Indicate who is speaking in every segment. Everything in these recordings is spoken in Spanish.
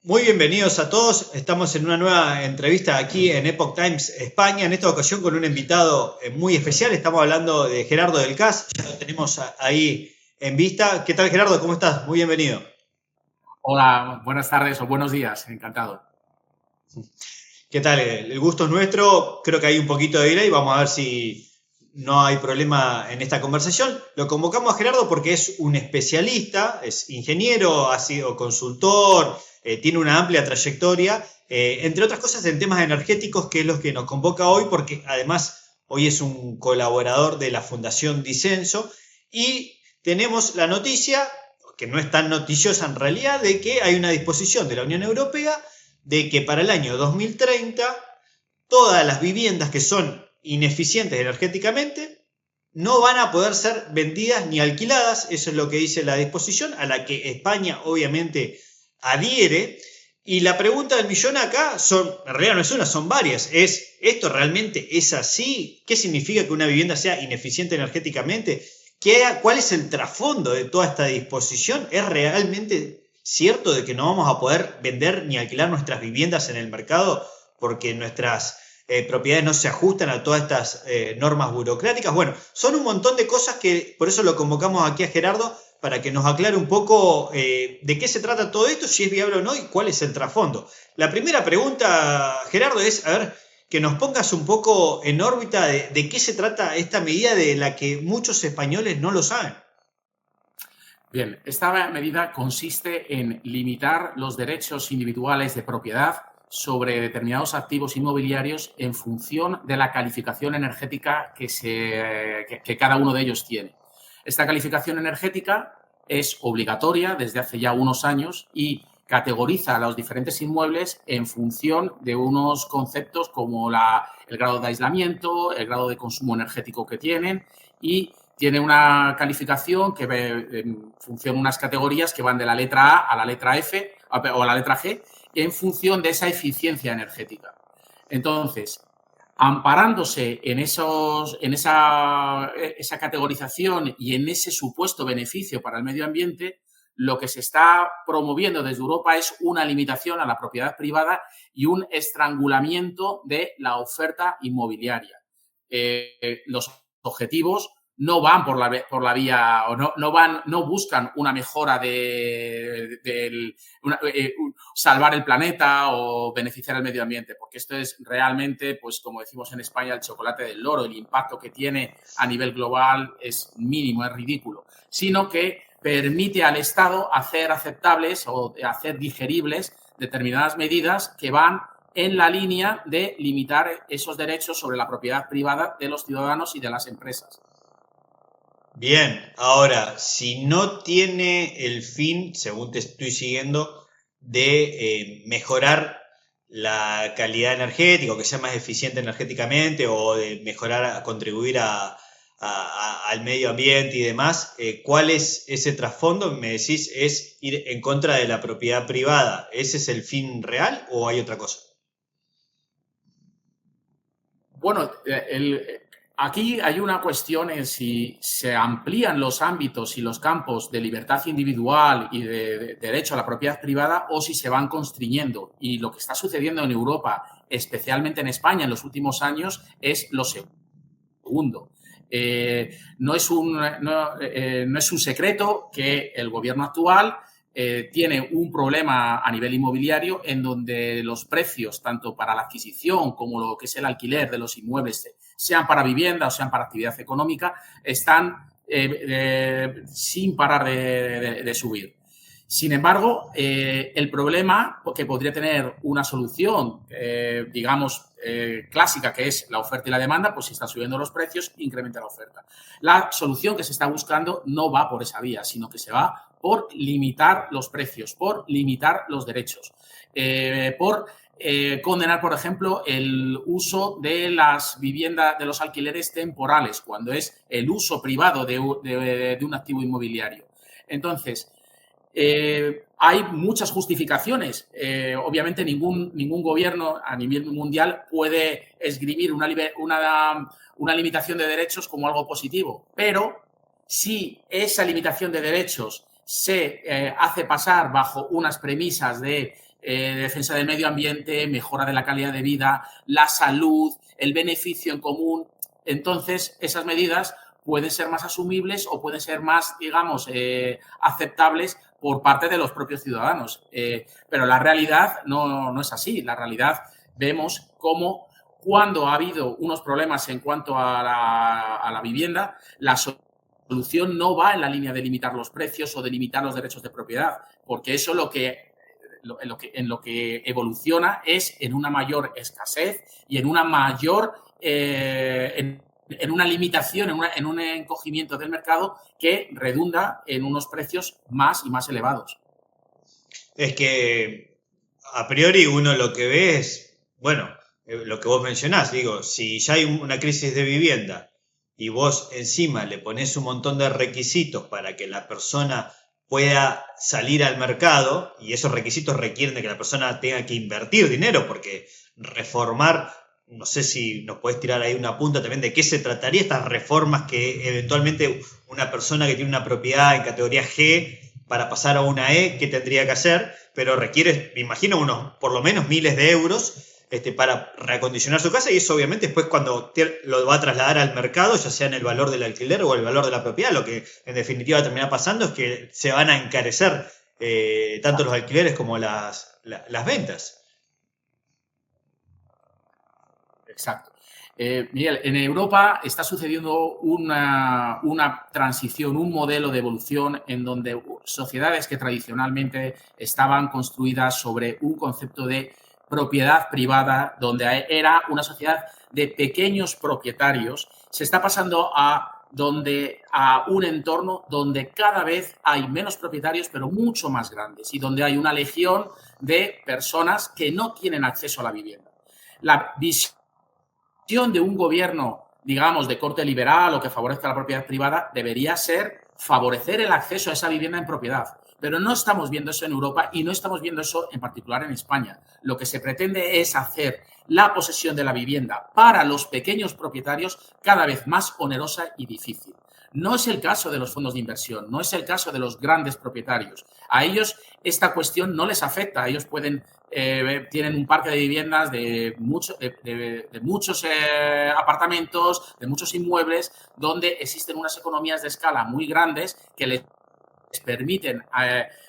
Speaker 1: Muy bienvenidos a todos. Estamos en una nueva entrevista aquí en Epoch Times España, en esta ocasión con un invitado muy especial. Estamos hablando de Gerardo del CAS, ya lo tenemos ahí en vista. ¿Qué tal, Gerardo? ¿Cómo estás? Muy bienvenido.
Speaker 2: Hola, buenas tardes o buenos días, encantado.
Speaker 1: ¿Qué tal? El gusto es nuestro. Creo que hay un poquito de delay. Vamos a ver si no hay problema en esta conversación. Lo convocamos a Gerardo porque es un especialista, es ingeniero, ha sido consultor, tiene una amplia trayectoria, entre otras cosas en temas energéticos, que es lo que nos convoca hoy, porque además hoy es un colaborador de la Fundación Disenso y tenemos la noticia, que no es tan noticiosa en realidad, de que hay una disposición de la Unión Europea de que para el año 2030 todas las viviendas que son ineficientes energéticamente no van a poder ser vendidas ni alquiladas. Eso es lo que dice la disposición, a la que España obviamente adhiere. Y la pregunta del millón acá son, en realidad no es una, son varias. ¿Esto realmente es así? ¿Qué significa que una vivienda sea ineficiente energéticamente? ¿Cuál es el trasfondo de toda esta disposición? ¿Es realmente cierto de que no vamos a poder vender ni alquilar nuestras viviendas en el mercado porque nuestras propiedades no se ajustan a todas estas normas burocráticas? Bueno, son un montón de cosas que por eso lo convocamos aquí a Gerardo para que nos aclare un poco de qué se trata todo esto, si es viable o no y cuál es el trasfondo. La primera pregunta, Gerardo, es, a ver, que nos pongas un poco en órbita de qué se trata esta medida de la que muchos españoles no lo saben.
Speaker 2: Bien, esta medida consiste en limitar los derechos individuales de propiedad sobre determinados activos inmobiliarios en función de la calificación energética que cada uno de ellos tiene. Esta calificación energética es obligatoria desde hace ya unos años y categoriza a los diferentes inmuebles en función de unos conceptos como el grado de aislamiento, el grado de consumo energético que tienen y tiene una calificación que funciona unas categorías que van de la letra A a la letra F o a la letra G en función de esa eficiencia energética. Entonces, amparándose en esa categorización y en ese supuesto beneficio para el medio ambiente, lo que se está promoviendo desde Europa es una limitación a la propiedad privada y un estrangulamiento de la oferta inmobiliaria. Los objetivos no van por la vía o no buscan una mejora salvar el planeta o beneficiar el medio ambiente, porque esto es realmente, pues como decimos en España, el chocolate del loro. El impacto que tiene a nivel global es mínimo, es ridículo, sino que permite al Estado hacer aceptables o hacer digeribles determinadas medidas que van en la línea de limitar esos derechos sobre la propiedad privada de los ciudadanos y de las empresas.
Speaker 1: Bien, ahora, si no tiene el fin, según te estoy siguiendo, de mejorar la calidad energética o que sea más eficiente energéticamente o de mejorar, contribuir al medio ambiente y demás, ¿cuál es ese trasfondo? Me decís, es ir en contra de la propiedad privada. ¿Ese es el fin real o hay otra cosa?
Speaker 2: Bueno, aquí hay una cuestión en si se amplían los ámbitos y los campos de libertad individual y de derecho a la propiedad privada o si se van constriñendo. Y lo que está sucediendo en Europa, especialmente en España en los últimos años, es lo segundo. No es un secreto que el gobierno actual tiene un problema a nivel inmobiliario en donde los precios, tanto para la adquisición como lo que es el alquiler de los inmuebles, sean para vivienda o sean para actividad económica, están sin parar de subir. Sin embargo, el problema que podría tener una solución, digamos, clásica, que es la oferta y la demanda, pues si están subiendo los precios, incrementa la oferta. La solución que se está buscando no va por esa vía, sino que se va por limitar los precios, por limitar los derechos, por condenar, por ejemplo, el uso de las viviendas, de los alquileres temporales, cuando es el uso privado de un activo inmobiliario. Entonces, hay muchas justificaciones. Obviamente ningún gobierno a nivel mundial puede esgrimir una limitación de derechos como algo positivo, pero si esa limitación de derechos se hace pasar bajo unas premisas de defensa del medio ambiente, mejora de la calidad de vida, la salud, el beneficio en común. Entonces, esas medidas pueden ser más asumibles o pueden ser más, digamos, aceptables por parte de los propios ciudadanos. Pero la realidad no es así. La realidad vemos cómo cuando ha habido unos problemas en cuanto a la vivienda, la solución no va en la línea de limitar los precios o de limitar los derechos de propiedad, porque eso en lo que evoluciona es en una mayor escasez y en una mayor en una limitación, en un encogimiento del mercado que redunda en unos precios más y más elevados.
Speaker 1: Es que a priori uno lo que ve es, bueno, lo que vos mencionás, digo, si ya hay una crisis de vivienda y vos encima le ponés un montón de requisitos para que la persona pueda salir al mercado, y esos requisitos requieren de que la persona tenga que invertir dinero, porque reformar, no sé si nos podés tirar ahí una punta también de qué se trataría estas reformas que eventualmente una persona que tiene una propiedad en categoría G para pasar a una E, ¿qué tendría que hacer? Pero requiere, me imagino, unos por lo menos miles de euros para reacondicionar su casa, y eso obviamente después cuando lo va a trasladar al mercado, ya sea en el valor del alquiler o el valor de la propiedad, lo que en definitiva termina pasando es que se van a encarecer tanto los alquileres como las ventas.
Speaker 2: Exacto. Miguel, en Europa está sucediendo una transición, un modelo de evolución en donde sociedades que tradicionalmente estaban construidas sobre un concepto de propiedad privada, donde era una sociedad de pequeños propietarios, se está pasando a un entorno donde cada vez hay menos propietarios, pero mucho más grandes, y donde hay una legión de personas que no tienen acceso a la vivienda. La visión de un gobierno, digamos, de corte liberal o que favorezca la propiedad privada debería ser favorecer el acceso a esa vivienda en propiedad. Pero no estamos viendo eso en Europa y no estamos viendo eso en particular en España. Lo que se pretende es hacer la posesión de la vivienda para los pequeños propietarios cada vez más onerosa y difícil. No es el caso de los fondos de inversión, no es el caso de los grandes propietarios. A ellos esta cuestión no les afecta. Ellos tienen un parque de viviendas de muchos apartamentos, de muchos inmuebles, donde existen unas economías de escala muy grandes que les permiten,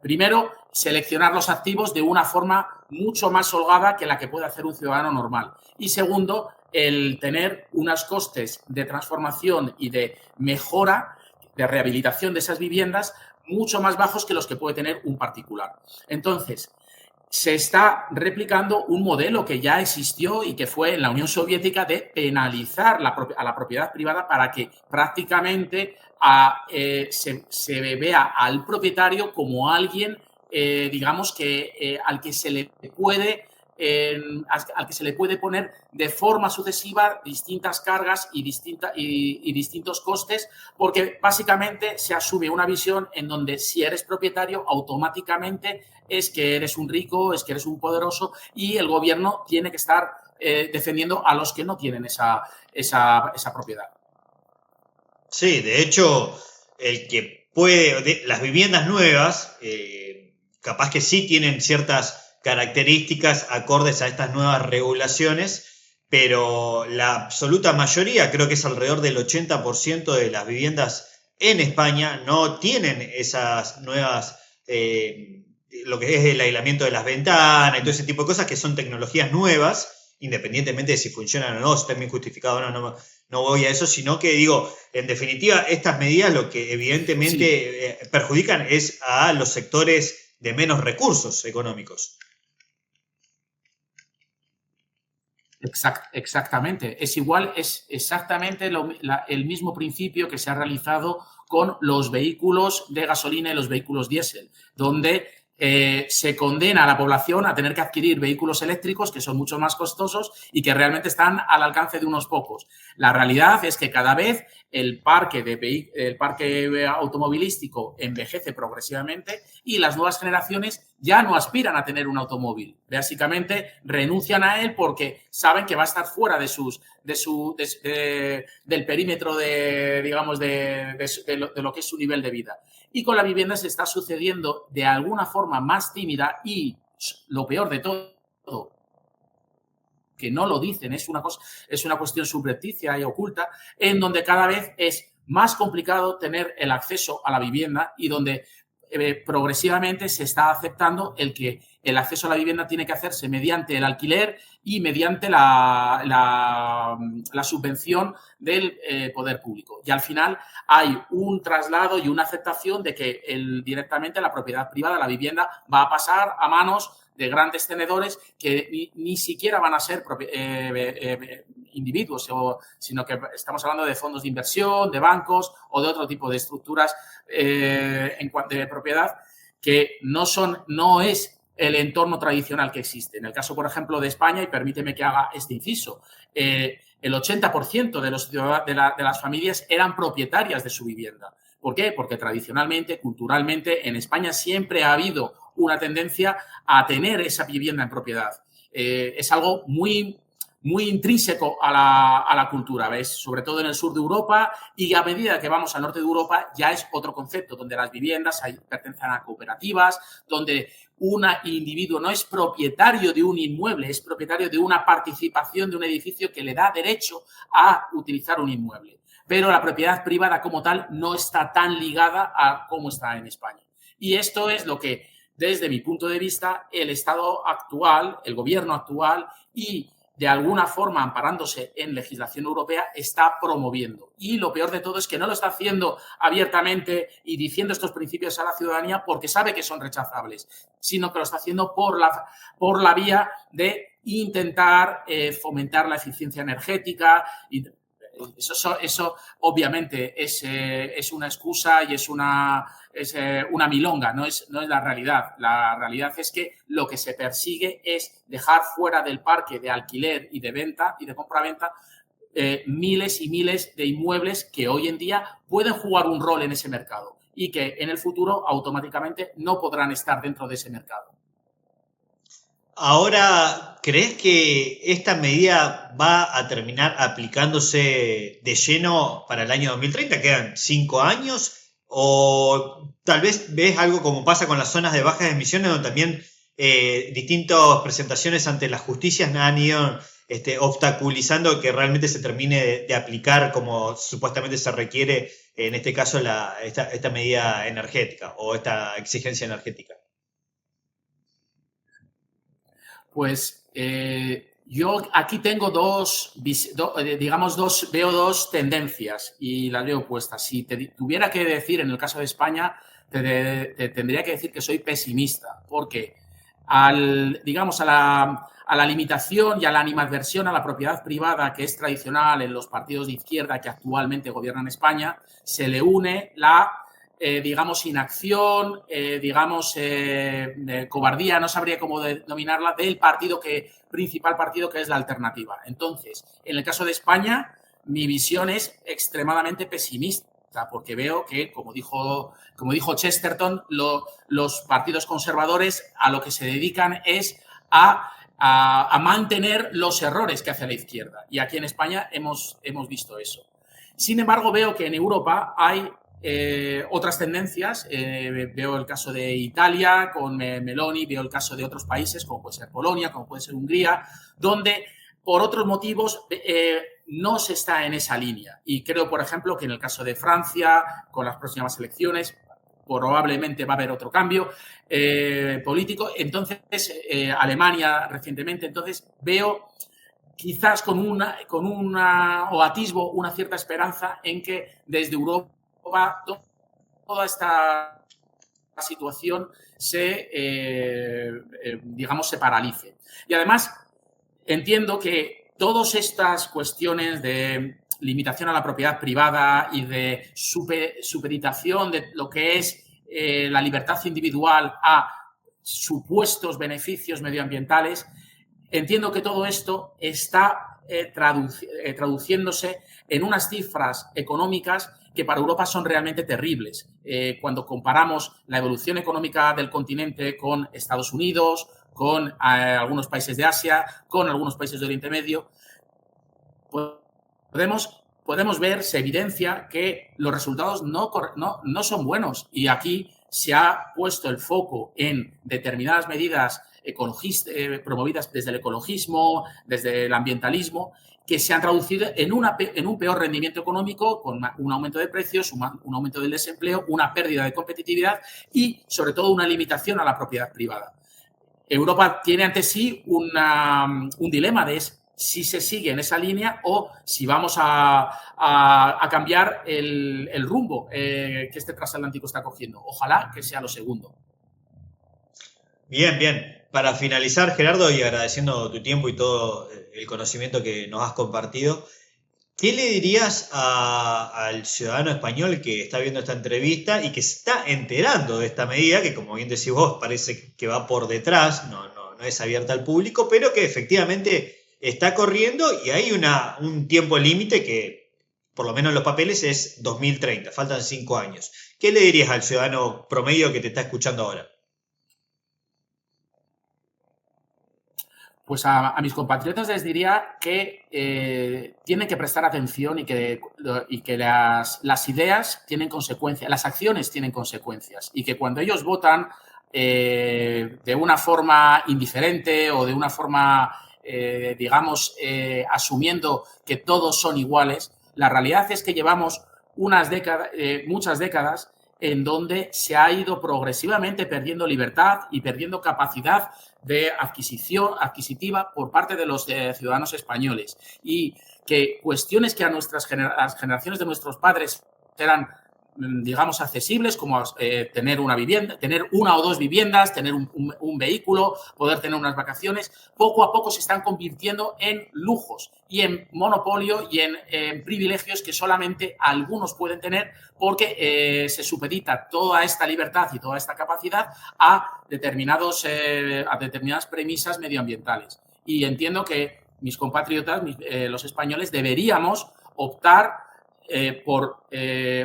Speaker 2: primero, seleccionar los activos de una forma mucho más holgada que la que puede hacer un ciudadano normal. Y segundo, el tener unos costes de transformación y de mejora, de rehabilitación de esas viviendas mucho más bajos que los que puede tener un particular. Entonces, se está replicando un modelo que ya existió y que fue en la Unión Soviética de penalizar a la propiedad privada para que prácticamente se vea al propietario como alguien, digamos, al que se le puede poner de forma sucesiva distintas cargas y distintos costes, porque básicamente se asume una visión en donde si eres propietario automáticamente es que eres un rico, es que eres un poderoso, y el gobierno tiene que estar defendiendo a los que no tienen esa propiedad.
Speaker 1: Sí, de hecho, el que puede, las viviendas nuevas, capaz que sí tienen ciertas características acordes a estas nuevas regulaciones, pero la absoluta mayoría, creo que es alrededor del 80% de las viviendas en España, no tienen esas nuevas, lo que es el aislamiento de las ventanas y todo ese tipo de cosas que son tecnologías nuevas, independientemente de si funcionan o no, si están bien justificadas o no, no voy a eso, sino que digo, en definitiva, estas medidas lo que evidentemente perjudican es a los sectores de menos recursos económicos.
Speaker 2: Exactamente. Es exactamente el mismo principio que se ha realizado con los vehículos de gasolina y los vehículos diésel, donde se condena a la población a tener que adquirir vehículos eléctricos que son mucho más costosos y que realmente están al alcance de unos pocos. La realidad es que cada vez el parque automovilístico envejece progresivamente y las nuevas generaciones ya no aspiran a tener un automóvil. Básicamente renuncian a él porque saben que va a estar fuera del perímetro de lo que es su nivel de vida. Y con la vivienda se está sucediendo de alguna forma más tímida y lo peor de todo, que no lo dicen, es una cuestión subrepticia y oculta, en donde cada vez es más complicado tener el acceso a la vivienda y donde progresivamente se está aceptando el que el acceso a la vivienda tiene que hacerse mediante el alquiler y mediante la subvención del poder público. Y al final hay un traslado y una aceptación de que directamente la propiedad privada, la vivienda, va a pasar a manos de grandes tenedores que ni siquiera van a ser individuos, sino que estamos hablando de fondos de inversión, de bancos o de otro tipo de estructuras en cuanto a propiedad que no es el entorno tradicional que existe. En el caso, por ejemplo, de España, y permíteme que haga este inciso, el 80% de las familias eran propietarias de su vivienda. ¿Por qué? Porque tradicionalmente, culturalmente, en España siempre ha habido una tendencia a tener esa vivienda en propiedad. Es algo muy intrínseco a la cultura, ¿ves? Sobre todo en el sur de Europa, y a medida que vamos al norte de Europa ya es otro concepto, donde las viviendas pertenecen a cooperativas, donde un individuo no es propietario de un inmueble, es propietario de una participación de un edificio que le da derecho a utilizar un inmueble. Pero la propiedad privada como tal no está tan ligada a cómo está en España. Y esto es lo que, desde mi punto de vista, el Estado actual, el gobierno actual y de alguna forma amparándose en legislación europea, está promoviendo. Y lo peor de todo es que no lo está haciendo abiertamente y diciendo estos principios a la ciudadanía porque sabe que son rechazables, sino que lo está haciendo por la vía de intentar fomentar la eficiencia energética. Eso obviamente es una excusa y es una milonga, no es la realidad. La realidad es que lo que se persigue es dejar fuera del parque de alquiler y de venta y de compraventa miles y miles de inmuebles que hoy en día pueden jugar un rol en ese mercado y que en el futuro automáticamente no podrán estar dentro de ese mercado.
Speaker 1: Ahora, ¿crees que esta medida va a terminar aplicándose de lleno para el año 2030? ¿Quedan 5 años? ¿O tal vez ves algo como pasa con las zonas de bajas emisiones, donde también distintas presentaciones ante las justicias han ido obstaculizando que realmente se termine de aplicar como supuestamente se requiere, en este caso, esta medida energética o esta exigencia energética?
Speaker 2: Pues yo aquí tengo veo dos tendencias y las veo opuestas. Si tuviera que decir, en el caso de España, te tendría que decir que soy pesimista, porque a la limitación y a la animadversión a la propiedad privada que es tradicional en los partidos de izquierda que actualmente gobiernan España, se le une la inacción, cobardía, no sabría cómo denominarla, del principal partido que es la alternativa. Entonces, en el caso de España, mi visión es extremadamente pesimista, porque veo que, como dijo Chesterton, los partidos conservadores a lo que se dedican es a mantener los errores que hace la izquierda. Y aquí en España hemos visto eso. Sin embargo, veo que en Europa hay otras tendencias. Veo el caso de Italia con Meloni, veo el caso de otros países como puede ser Polonia, como puede ser Hungría, donde por otros motivos no se está en esa línea. Y creo, por ejemplo, que en el caso de Francia, con las próximas elecciones, probablemente va a haber otro cambio político. Entonces, Alemania recientemente, entonces veo quizás con o atisbo una cierta esperanza en que desde Europa toda esta situación se paralice. Y además entiendo que todas estas cuestiones de limitación a la propiedad privada y de supeditación de lo que es la libertad individual a supuestos beneficios medioambientales, entiendo que todo esto está traduciéndose en unas cifras económicas que para Europa son realmente terribles. Cuando comparamos la evolución económica del continente con Estados Unidos, con algunos países de Asia, con algunos países de Oriente Medio, podemos ver, se evidencia que los resultados no son buenos. Y aquí se ha puesto el foco en determinadas medidas promovidas desde el ecologismo, desde el ambientalismo, que se han traducido en un peor rendimiento económico, con un aumento de precios, un aumento del desempleo, una pérdida de competitividad y, sobre todo, una limitación a la propiedad privada. Europa tiene ante sí un dilema de si se sigue en esa línea o si vamos a cambiar el rumbo que este transatlántico está cogiendo. Ojalá que sea lo segundo.
Speaker 1: Bien, bien. Para finalizar, Gerardo, y agradeciendo tu tiempo y todo el conocimiento que nos has compartido, ¿qué le dirías al ciudadano español que está viendo esta entrevista y que se está enterando de esta medida, que como bien decís vos, parece que va por detrás, no es abierta al público, pero que efectivamente está corriendo y hay un tiempo límite que, por lo menos en los papeles, es 2030, faltan 5 años? ¿Qué le dirías al ciudadano promedio que te está escuchando ahora?
Speaker 2: Pues a mis compatriotas les diría que tienen que prestar atención y que las ideas tienen consecuencias, las acciones tienen consecuencias y que cuando ellos votan de una forma indiferente o de una forma, digamos, asumiendo que todos son iguales, la realidad es que llevamos muchas décadas en donde se ha ido progresivamente perdiendo libertad y perdiendo capacidad de adquisitiva por parte de los ciudadanos españoles. Y que cuestiones que a las generaciones de nuestros padres eran, digamos, accesibles, como tener una vivienda, tener una o dos viviendas, tener un vehículo, poder tener unas vacaciones, poco a poco se están convirtiendo en lujos y en monopolio y en privilegios que solamente algunos pueden tener porque se supedita toda esta libertad y toda esta capacidad a determinadas premisas medioambientales. Y entiendo que mis compatriotas, los españoles, deberíamos optar por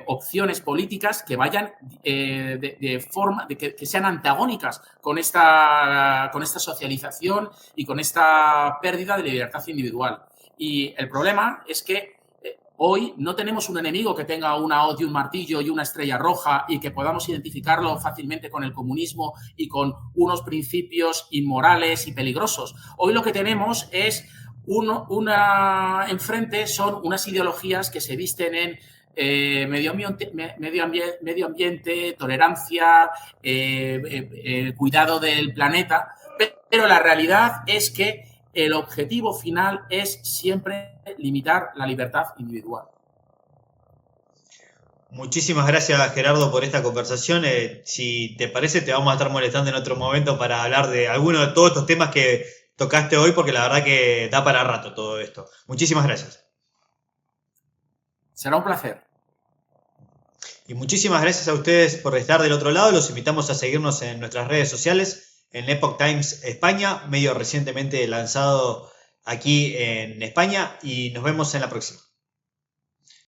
Speaker 2: opciones políticas que vayan de forma de que sean antagónicas con esta socialización y con esta pérdida de libertad individual. Y el problema es que hoy no tenemos un enemigo que tenga una hoz y un martillo y una estrella roja y que podamos identificarlo fácilmente con el comunismo y con unos principios inmorales y peligrosos. Hoy lo que tenemos es enfrente son unas ideologías que se visten en medio ambiente, tolerancia, cuidado del planeta, pero la realidad es que el objetivo final es siempre limitar la libertad individual.
Speaker 1: Muchísimas gracias, Gerardo, por esta conversación. Si te parece, te vamos a estar molestando en otro momento para hablar de alguno de todos estos temas que tocaste hoy, porque la verdad que da para rato todo esto. Muchísimas gracias.
Speaker 2: Será un placer.
Speaker 1: Y muchísimas gracias a ustedes por estar del otro lado. Los invitamos a seguirnos en nuestras redes sociales, en Epoch Times España, medio recientemente lanzado aquí en España, y nos vemos en la próxima.